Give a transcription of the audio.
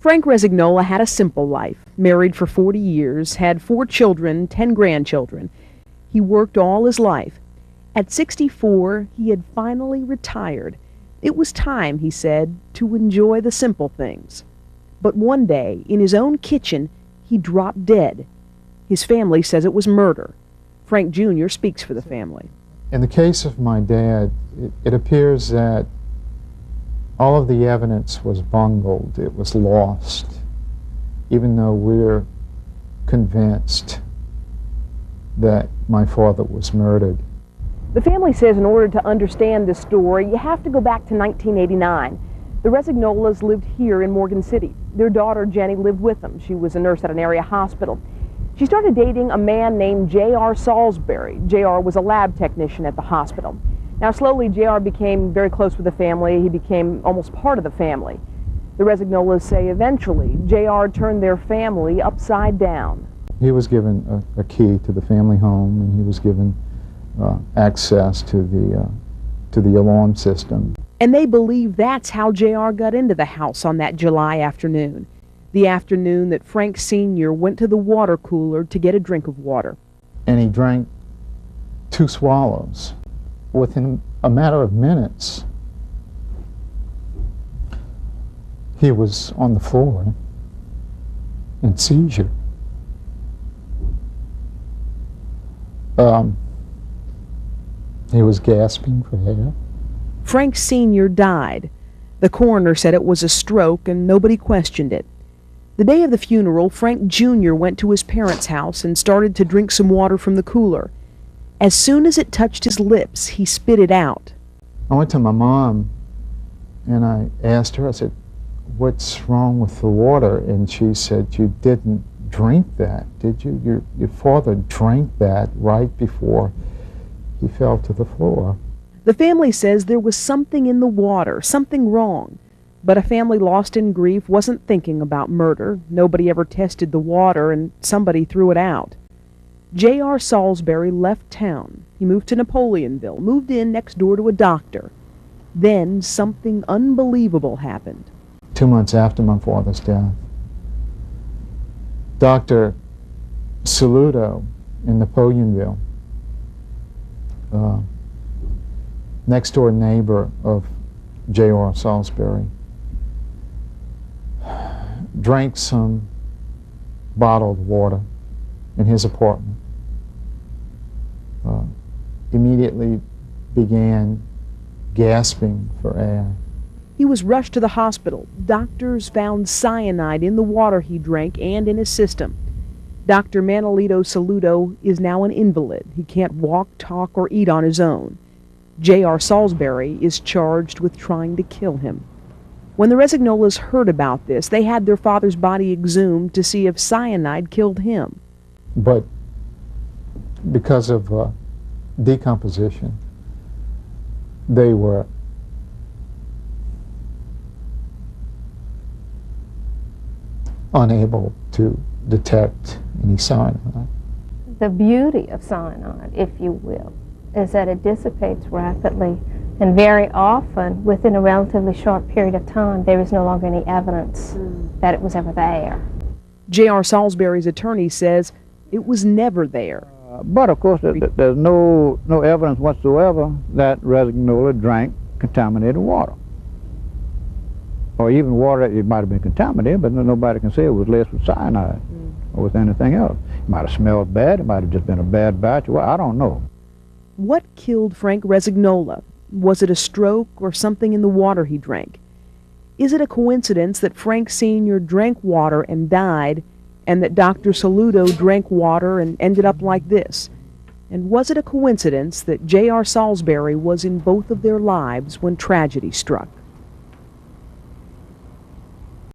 Frank Resignola had a simple life, married for 40 years, had 4 children, 10 grandchildren. He worked all his life. At 64, he had finally retired. It was time, he said, to enjoy the simple things. But one day, in his own kitchen, he dropped dead. His family says it was murder. Frank Jr. speaks for the family. In the case of my dad, it appears that all of the evidence was bungled, it was lost, even though we're convinced that my father was murdered. The family says in order to understand this story, you have to go back to 1989. The Resignolas lived here in Morgan City. Their daughter, Jenny, lived with them. She was a nurse at an area hospital. She started dating a man named J.R. Salisbury. J.R. was a lab technician at the hospital. Now, slowly, J.R. became very close with the family. He became almost part of the family. The Resignolas say eventually, J.R. turned their family upside down. He was given a key to the family home, and he was given access to the alarm system. And they believe that's how J.R. got into the house on that July afternoon, the afternoon that Frank Sr. went to the water cooler to get a drink of water. And he drank 2 swallows. Within a matter of minutes, he was on the floor in seizure. He was gasping for air. Frank Sr. died. The coroner said it was a stroke and nobody questioned it. The day of the funeral, Frank Jr. went to his parents' house and started to drink some water from the cooler. As soon as it touched his lips, he spit it out. I went to my mom and I asked her, I said, "What's wrong with the water?" And she said, "You didn't drink that, did you? Your father drank that right before he fell to the floor." The family says there was something in the water, something wrong. But a family lost in grief wasn't thinking about murder. Nobody ever tested the water, and somebody threw it out. J.R. Salisbury left town. He moved to Napoleonville, moved in next door to a doctor. Then something unbelievable happened. 2 months after my father's death, Dr. Seludo in Napoleonville, next door neighbor of J.R. Salisbury, drank some bottled water in his apartment. Immediately began gasping for air. He was rushed to the hospital. Doctors found cyanide in the water he drank and in his system. Dr. Manolito Seludo is now an invalid. He can't walk, talk, or eat on his own. J.R. Salisbury is charged with trying to kill him. When the Resignolas heard about this, they had their father's body exhumed to see if cyanide killed him. But because of decomposition, they were unable to detect any cyanide. The beauty of cyanide, if you will, is that it dissipates rapidly, and very often, within a relatively short period of time, there is no longer any evidence that it was ever there. J.R. Salisbury's attorney says it was never there. But of course, there's no evidence whatsoever that Resignola drank contaminated water. Or even water that it might have been contaminated, but nobody can say it was laced with cyanide or with anything else. It might have smelled bad, it might have just been a bad batch, well, I don't know. What killed Frank Resignola? Was it a stroke or something in the water he drank? Is it a coincidence that Frank Sr. drank water and died, and that Dr. Seludo drank water and ended up like this? And was it a coincidence that J.R. Salisbury was in both of their lives when tragedy struck?